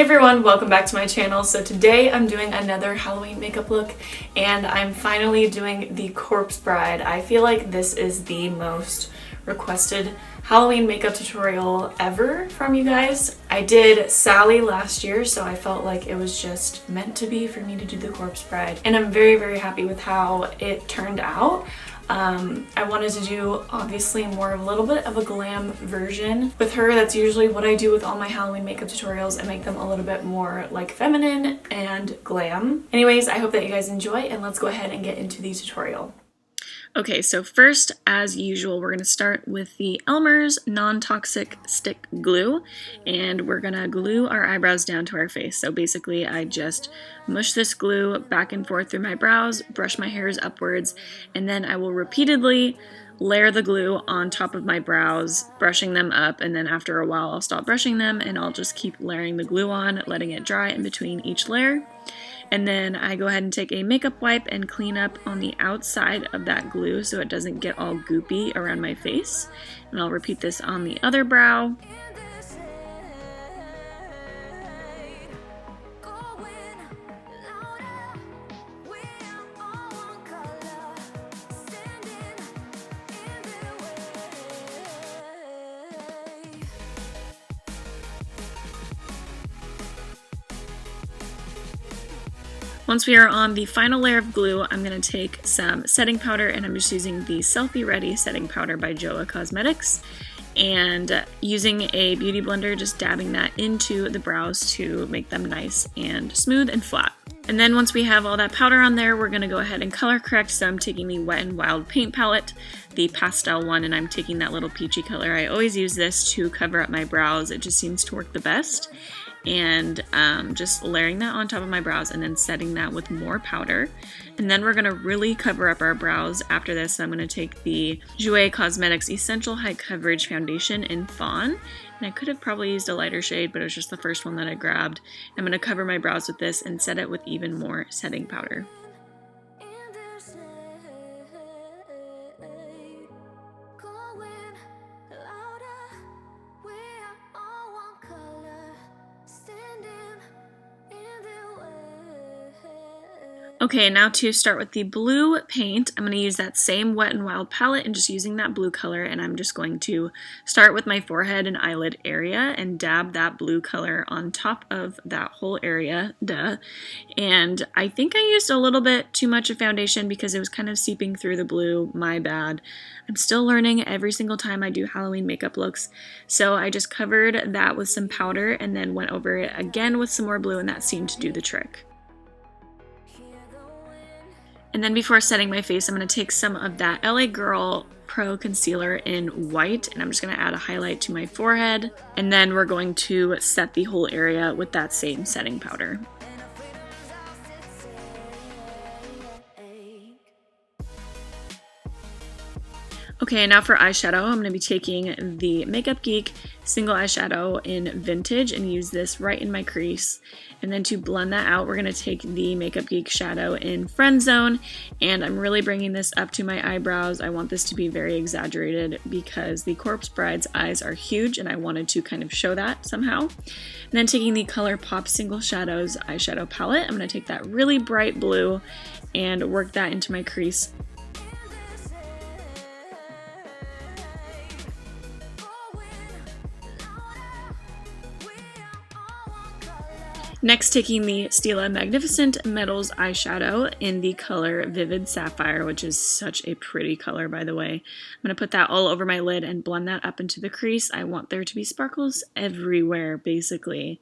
Hey everyone, welcome back to my channel. So today I'm doing another Halloween makeup look and I'm finally doing the Corpse Bride. I feel like this is the most requested Halloween makeup tutorial ever from you guys. I did Sally last year, so I felt like it was just meant to be for me to do the Corpse Bride. And I'm very, very happy with how it turned out. I wanted to do obviously more of a little bit of a glam version with her. That's usually what I do with all my Halloween makeup tutorials and make them a little bit more like feminine and glam. Anyways, I hope that you guys enjoy and let's go ahead and get into the tutorial. Okay, so first, as usual, we're going to start with the Elmers non-toxic stick glue, and we're going to glue our eyebrows down to our face. So basically, I just mush this glue back and forth through my brows, brush my hairs upwards, and then I will repeatedly layer the glue on top of my brows, brushing them up, and then after a while I'll stop brushing them and I'll just keep layering the glue on, letting it dry in between each layer. And then I go ahead and take a makeup wipe and clean up on the outside of that glue so it doesn't get all goopy around my face. And I'll repeat this on the other brow. Once we are on the final layer of glue, I'm going to take some setting powder, and I'm just using the Selfie Ready setting powder by Joah Cosmetics, and using a beauty blender, just dabbing that into the brows to make them nice and smooth and flat. And then once we have all that powder on there, we're going to go ahead and color correct. So I'm taking the Wet n Wild paint palette, the pastel one, and I'm taking that little peachy color. I always use this to cover up my brows. It just seems to work the best. And just layering that on top of my brows and then setting that with more powder. And then we're going to really cover up our brows after this. So I'm going to take the Jouer Cosmetics Essential High Coverage Foundation in Fawn. And I could have probably used a lighter shade, but it was just the first one that I grabbed. I'm going to cover my brows with this and set it with even more setting powder. Okay, now to start with the blue paint, I'm going to use that same Wet n Wild palette and just using that blue color, and I'm just going to start with my forehead and eyelid area and dab that blue color on top of that whole area, and I think I used a little bit too much of foundation because it was kind of seeping through the blue, my bad. I'm still learning every single time I do Halloween makeup looks, so I just covered that with some powder and then went over it again with some more blue, and that seemed to do the trick. And then before setting my face, I'm going to take some of that LA Girl Pro Concealer in white, and I'm just going to add a highlight to my forehead. And then we're going to set the whole area with that same setting powder. Okay, now for eyeshadow, I'm going to be taking the Makeup Geek single eyeshadow in Vintage and use this right in my crease. And then to blend that out, we're going to take the Makeup Geek shadow in Friend Zone, and I'm really bringing this up to my eyebrows. I want this to be very exaggerated because the Corpse Bride's eyes are huge and I wanted to kind of show that somehow. And then taking the Colourpop Single Shadows eyeshadow palette, I'm going to take that really bright blue and work that into my crease. Next, taking the Stila Magnificent Metals eyeshadow in the color Vivid Sapphire, which is such a pretty color, by the way. I'm going to put that all over my lid and blend that up into the crease. I want there to be sparkles everywhere, basically.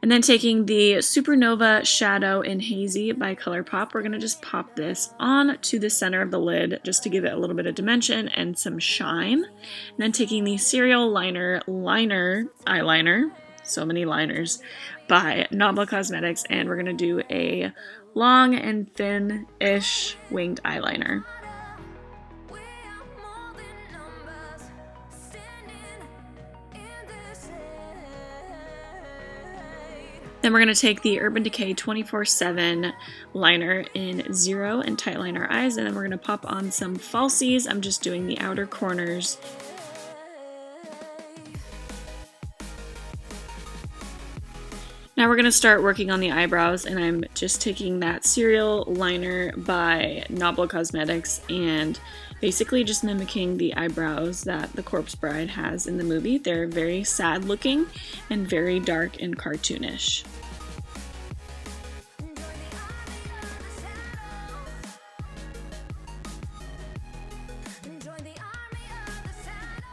And then taking the Supernova Shadow in Hazy by Colourpop, we're going to just pop this on to the center of the lid just to give it a little bit of dimension and some shine. And then taking the Serial Liner Eyeliner, so many liners, by Nabla Cosmetics, and we're going to do a long and thin-ish winged eyeliner. Then Then we're going to take the Urban Decay 24/7 liner in 0 and tightline our eyes, and then we're going to pop on some falsies. I'm just doing the outer corners. Now we're going to start working on the eyebrows, and I'm just taking that Serial liner by Nabla Cosmetics and basically just mimicking the eyebrows that the Corpse Bride has in the movie. They're very sad looking and very dark and cartoonish.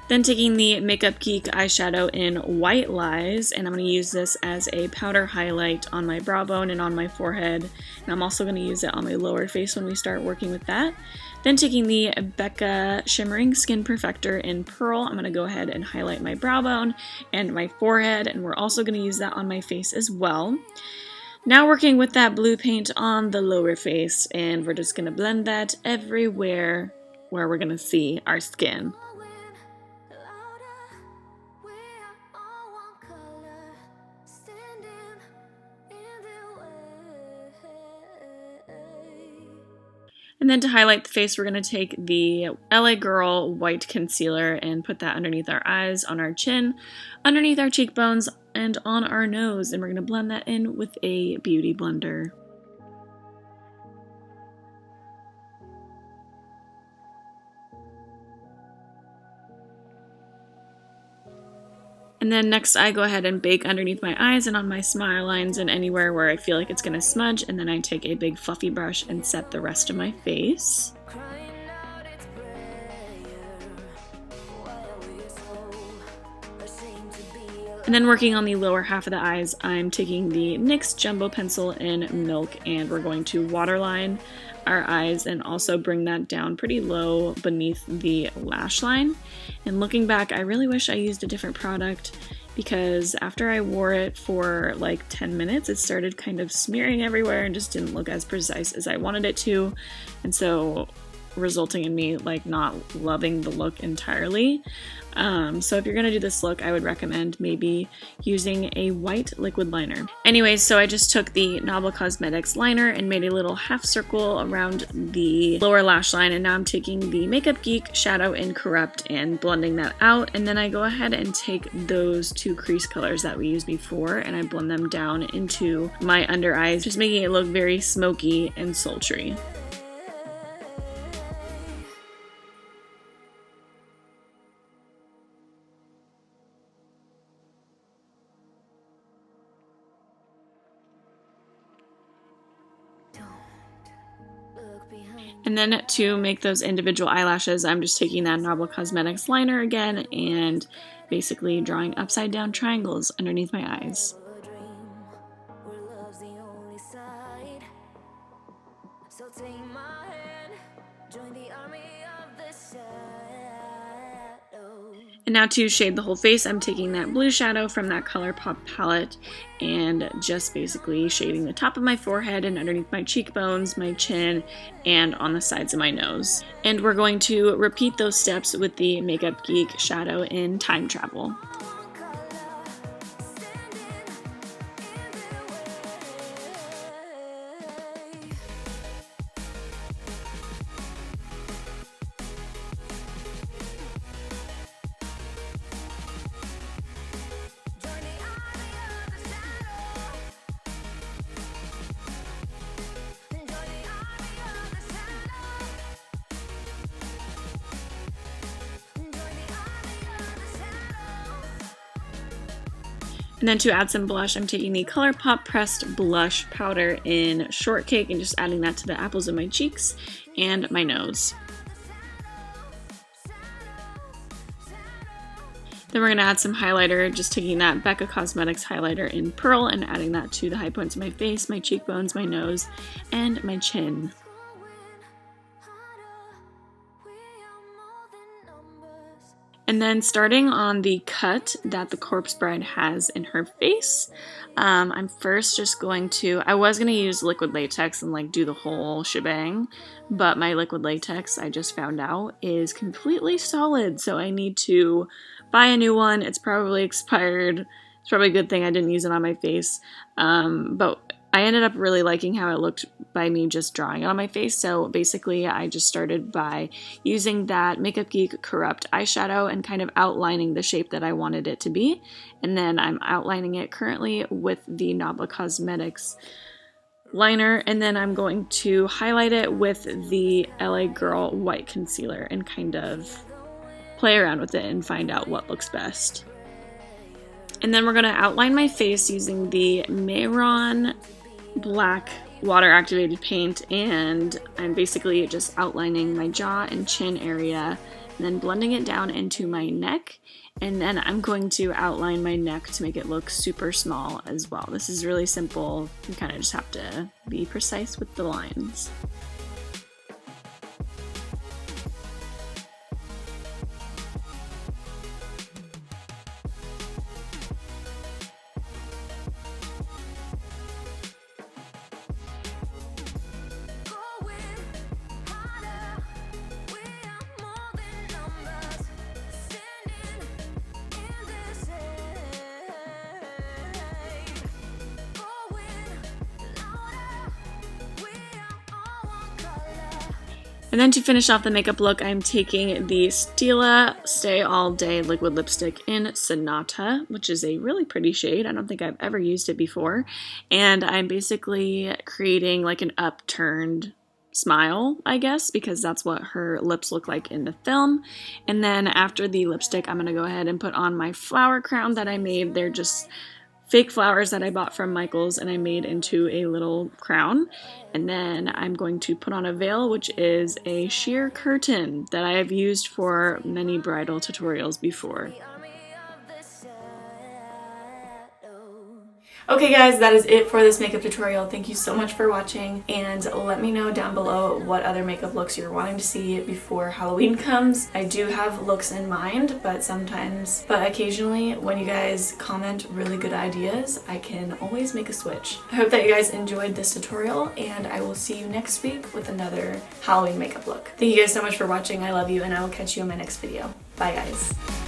Then taking the Makeup Geek eyeshadow in White Lies, and I'm going to use this as a powder highlight on my brow bone and on my forehead. And I'm also going to use it on my lower face when we start working with that. Then taking the Becca Shimmering Skin Perfector in Pearl, I'm going to go ahead and highlight my brow bone and my forehead, and we're also going to use that on my face as well. Now working with that blue paint on the lower face, and we're just going to blend that everywhere where we're going to see our skin. And then to highlight the face, we're going to take the LA Girl White Concealer and put that underneath our eyes, on our chin, underneath our cheekbones, and on our nose. And we're going to blend that in with a beauty blender. And then next I go ahead and bake underneath my eyes and on my smile lines and anywhere where I feel like it's going to smudge, and then I take a big fluffy brush and set the rest of my face. And then working on the lower half of the eyes, I'm taking the NYX Jumbo pencil in Milk, and we're going to waterline our eyes and also bring that down pretty low beneath the lash line. And looking back, I really wish I used a different product, because after I wore it for like 10 minutes, it started kind of smearing everywhere and just didn't look as precise as I wanted it to. And so resulting in me like not loving the look entirely. So if you're gonna do this look, I would recommend maybe using a white liquid liner. Anyways, so I just took the Nabla Cosmetics liner and made a little half circle around the lower lash line, and now I'm taking the Makeup Geek Shadow in Corrupt and blending that out, and then I go ahead and take those two crease colors that we used before and I blend them down into my under eyes, just making it look very smoky and sultry. And then to make those individual eyelashes, I'm just taking that Nabla Cosmetics liner again and basically drawing upside down triangles underneath my eyes. And now to shade the whole face, I'm taking that blue shadow from that Colourpop palette and just basically shading the top of my forehead and underneath my cheekbones, my chin, and on the sides of my nose. And we're going to repeat those steps with the Makeup Geek shadow in Time Travel. And then to add some blush, I'm taking the Colourpop Pressed Blush Powder in Shortcake and just adding that to the apples of my cheeks and my nose. Then we're going to add some highlighter, just taking that Becca Cosmetics highlighter in Pearl and adding that to the high points of my face, my cheekbones, my nose, and my chin. And then starting on the cut that the Corpse Bride has in her face, I'm first just going to, I was going to use liquid latex and like do the whole shebang, but my liquid latex, I just found out, is completely solid, so I need to buy a new one. It's probably expired It's probably a good thing I didn't use it on my face, but I ended up really liking how it looked by me just drawing it on my face. So basically I just started by using that Makeup Geek Corrupt eyeshadow and kind of outlining the shape that I wanted it to be. And then I'm outlining it currently with the Nabla Cosmetics liner, and then I'm going to highlight it with the LA Girl white concealer and kind of play around with it and find out what looks best. And then we're going to outline my face using the Mehron black water activated paint, and I'm basically just outlining my jaw and chin area and then blending it down into my neck, and then I'm going to outline my neck to make it look super small as well. This is really simple. You kind of just have to be precise with the lines. And then to finish off the makeup look, I'm taking the Stila Stay All Day Liquid Lipstick in Sonata, which is a really pretty shade. I don't think I've ever used it before. And I'm basically creating like an upturned smile, I guess, because that's what her lips look like in the film. And then after the lipstick, I'm going to go ahead and put on my flower crown that I made. They're just fake flowers that I bought from Michael's and I made into a little crown. And then I'm going to put on a veil, which is a sheer curtain that I have used for many bridal tutorials before. Okay guys, that is it for this makeup tutorial. Thank you so much for watching, and let me know down below what other makeup looks you're wanting to see before Halloween comes. I do have looks in mind, but occasionally when you guys comment really good ideas, I can always make a switch. I hope that you guys enjoyed this tutorial, and I will see you next week with another Halloween makeup look. Thank you guys so much for watching. I love you, and I will catch you in my next video. Bye guys.